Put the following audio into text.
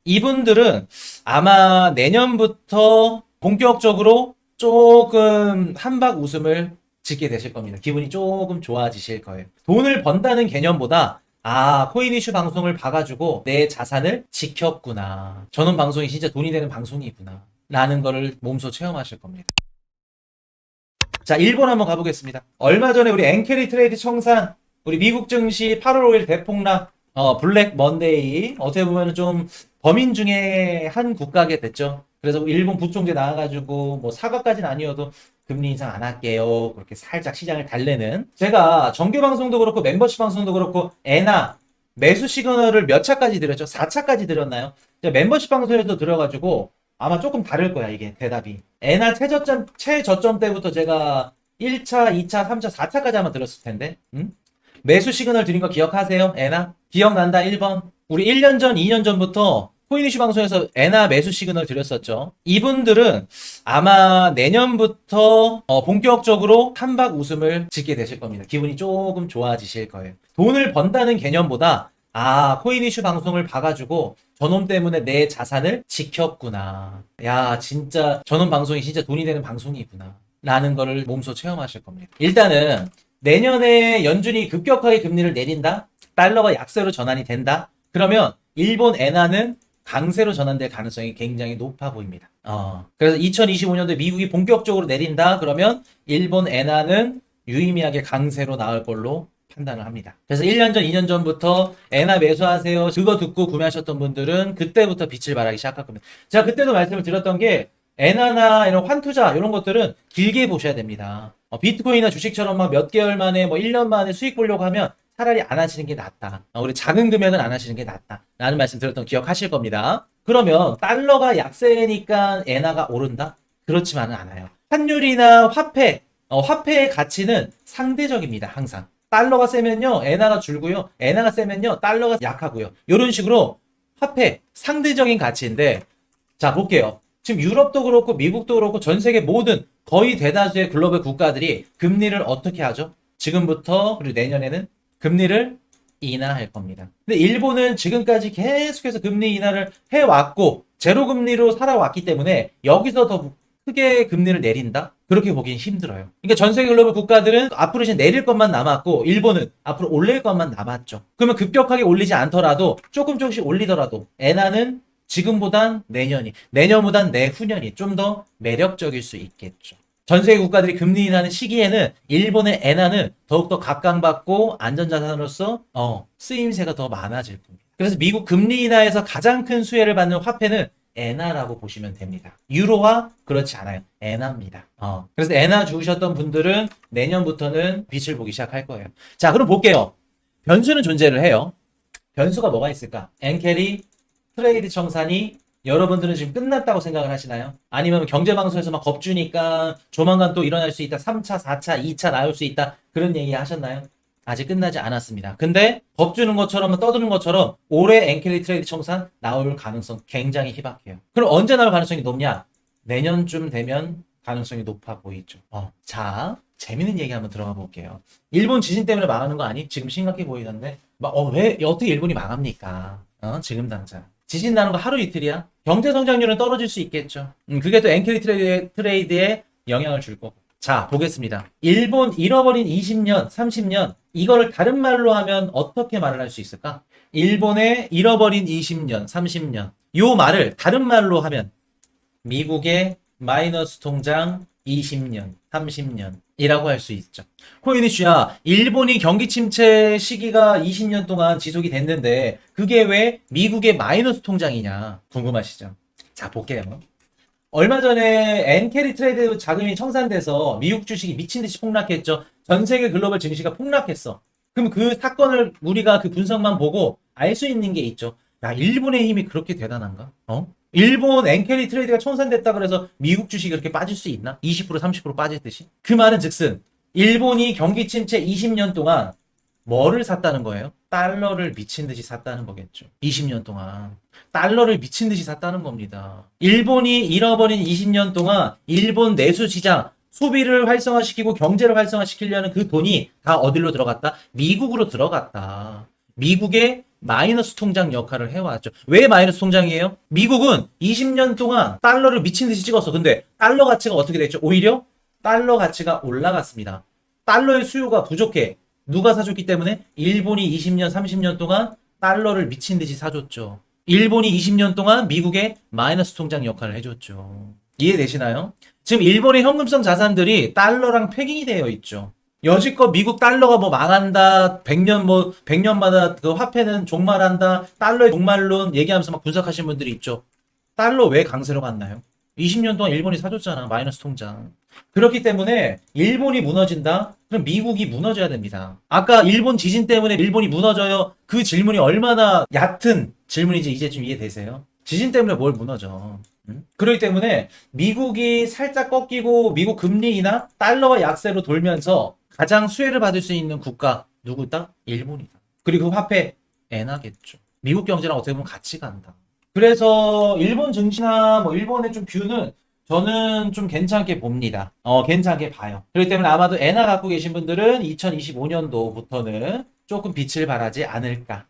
이분들은 아마 내년부터 본격적으로 조금 한박 웃음을 짓게 되실 겁니다. 기분이 조금 좋아지실 거예요. 돈을 번다는 개념보다 코인 이슈 방송을 봐가지고 내 자산을 지켰구나. 저는 방송이 진짜 돈이 되는 방송이구나. 라는 거를 몸소 체험하실 겁니다. 자, 일본 한번 가보겠습니다. 얼마 전에 우리 엔캐리 트레이드 청산, 우리 미국 증시 8월 5일 대폭락, 블랙 먼데이, 어떻게 보면 좀 범인 중에 한 국가게 됐죠. 그래서 일본 부총재 나와가지고 뭐 사과까지는 아니어도 금리 인상 안 할게요. 그렇게 살짝 시장을 달래는. 제가 정규 방송도 그렇고 멤버십 방송도 그렇고 에나 매수 시그널을 몇 차까지 드렸죠? 4차까지 드렸나요? 제가 멤버십 방송에서 드려가지고 아마 조금 다를 거야, 이게 대답이. 에나 최저점 때부터 제가 1차, 2차, 3차, 4차까지 아마 들었을 텐데. 응? 매수 시그널 드린 거 기억하세요? 에나? 기억난다, 1번. 우리 1년 전, 2년 전부터 코인이슈 방송에서 에나 매수 시그널 드렸었죠. 이분들은 아마 내년부터 본격적으로 한박 웃음을 짓게 되실 겁니다. 기분이 조금 좋아지실 거예요. 돈을 번다는 개념보다 코인 이슈 방송을 봐가지고 저놈 때문에 내 자산을 지켰구나. 야, 진짜 저놈 방송이 진짜 돈이 되는 방송이구나. 라는 거를 몸소 체험하실 겁니다. 일단은 내년에 연준이 급격하게 금리를 내린다? 달러가 약세로 전환이 된다? 그러면 일본 엔화는 강세로 전환될 가능성이 굉장히 높아 보입니다. 그래서 2025년도에 미국이 본격적으로 내린다? 그러면 일본 엔화는 유의미하게 강세로 나올 걸로 판단을 합니다. 그래서 1년 전, 2년 전부터 엔화 매수하세요. 그거 듣고 구매하셨던 분들은 그때부터 빛을 발하기 시작할 겁니다. 제가 그때도 말씀을 드렸던 게 엔화나 이런 환투자 이런 것들은 길게 보셔야 됩니다. 비트코인이나 주식처럼 막 몇 개월 만에 뭐 1년 만에 수익 보려고 하면 차라리 안 하시는 게 낫다. 우리 작은 금액은 안 하시는 게 낫다. 라는 말씀 드렸던 거 기억하실 겁니다. 그러면 달러가 약세니까 엔화가 오른다? 그렇지만은 않아요. 환율이나 화폐의 가치는 상대적입니다. 항상. 달러가 세면요, 엔화가 줄고요. 엔화가 세면요, 달러가 약하고요. 이런 식으로 화폐 상대적인 가치인데, 자 볼게요. 지금 유럽도 그렇고 미국도 그렇고 전 세계 모든 거의 대다수의 글로벌 국가들이 금리를 어떻게 하죠? 지금부터 그리고 내년에는 금리를 인하할 겁니다. 근데 일본은 지금까지 계속해서 금리 인하를 해왔고 제로 금리로 살아왔기 때문에 여기서 더 크게 금리를 내린다? 그렇게 보기엔 힘들어요. 그러니까 전 세계 글로벌 국가들은 앞으로 이제 내릴 것만 남았고 일본은 앞으로 올릴 것만 남았죠. 그러면 급격하게 올리지 않더라도 조금씩 올리더라도 엔화는 지금보단 내년보단 내후년이 좀 더 매력적일 수 있겠죠. 전 세계 국가들이 금리 인하는 시기에는 일본의 엔화는 더욱더 각광받고 안전자산으로서 쓰임새가 더 많아질 겁니다. 그래서 미국 금리 인하에서 가장 큰 수혜를 받는 화폐는 엔화라고 보시면 됩니다. 유로와 그렇지 않아요. 엔화입니다. 그래서 엔화 주우셨던 분들은 내년부터는 빛을 보기 시작할 거예요. 자, 그럼 볼게요. 변수는 존재를 해요. 변수가 뭐가 있을까? 엔캐리 트레이드 청산이 여러분들은 지금 끝났다고 생각을 하시나요? 아니면 경제방송에서 막 겁주니까 조만간 또 일어날 수 있다. 3차, 4차, 2차 나올 수 있다. 그런 얘기 하셨나요? 아직 끝나지 않았습니다. 근데 겁주는 것처럼 떠드는 것처럼 올해 엔캐리 트레이드 청산 나올 가능성 굉장히 희박해요. 그럼 언제 나올 가능성이 높냐? 내년쯤 되면 가능성이 높아 보이죠. 자, 재밌는 얘기 한번 들어가 볼게요. 일본 지진 때문에 망하는 거 아니? 지금 심각해 보이던데. 왜 어떻게 일본이 망합니까? 지금 당장. 지진 나는 거 하루 이틀이야? 경제 성장률은 떨어질 수 있겠죠. 그게 또 엔캐리 트레이드에 영향을 줄 거고. 자, 보겠습니다. 일본 잃어버린 20년, 30년, 이거를 다른 말로 하면 어떻게 말을 할 수 있을까? 일본의 잃어버린 20년, 30년. 요 말을 다른 말로 하면 미국의 마이너스 통장 20년, 30년 이라고 할 수 있죠. 코인이슈야, 일본이 경기 침체 시기가 20년 동안 지속이 됐는데 그게 왜 미국의 마이너스 통장이냐 궁금하시죠? 자, 볼게요. 얼마 전에 엔캐리 트레이드 자금이 청산돼서 미국 주식이 미친 듯이 폭락했죠. 전 세계 글로벌 증시가 폭락했어. 그럼 그 사건을 우리가 그 분석만 보고 알 수 있는 게 있죠. 야, 일본의 힘이 그렇게 대단한가? 일본 엔캐리 트레이드가 청산됐다 그래서 미국 주식이 그렇게 빠질 수 있나? 20% 30% 빠지듯이? 그 말은 즉슨 일본이 경기 침체 20년 동안 뭐를 샀다는 거예요? 달러를 미친 듯이 샀다는 거겠죠. 20년 동안. 달러를 미친 듯이 샀다는 겁니다. 일본이 잃어버린 20년 동안 일본 내수 시장, 소비를 활성화시키고 경제를 활성화시키려는 그 돈이 다 어디로 들어갔다? 미국으로 들어갔다. 미국의 마이너스 통장 역할을 해왔죠. 왜 마이너스 통장이에요? 미국은 20년 동안 달러를 미친 듯이 찍었어. 근데 달러 가치가 어떻게 됐죠? 오히려 달러 가치가 올라갔습니다. 달러의 수요가 부족해. 누가 사줬기 때문에? 일본이 20년, 30년 동안 달러를 미친 듯이 사줬죠. 일본이 20년 동안 미국의 마이너스 통장 역할을 해줬죠. 이해되시나요? 지금 일본의 현금성 자산들이 달러랑 패깅이 되어 있죠. 여지껏 미국 달러가 뭐 망한다, 100년마다 그 화폐는 종말한다, 달러의 종말론 얘기하면서 막 분석하시는 분들이 있죠. 달러 왜 강세로 갔나요? 20년 동안 일본이 사줬잖아, 마이너스 통장. 그렇기 때문에 일본이 무너진다? 그럼 미국이 무너져야 됩니다. 아까 일본 지진 때문에 일본이 무너져요. 그 질문이 얼마나 얕은 질문인지 이제 좀 이해되세요? 지진 때문에 뭘 무너져? 그렇기 때문에 미국이 살짝 꺾이고 미국 금리 인하, 달러가 약세로 돌면서 가장 수혜를 받을 수 있는 국가 누구다? 일본이다. 그리고 화폐 엔화겠죠. 미국 경제랑 어떻게 보면 같이 간다. 그래서 일본 증시나 뭐 일본의 좀 뷰는 저는 좀 괜찮게 봅니다. 괜찮게 봐요. 그렇기 때문에 아마도 엔화 갖고 계신 분들은 2025년도부터는 조금 빛을 발하지 않을까.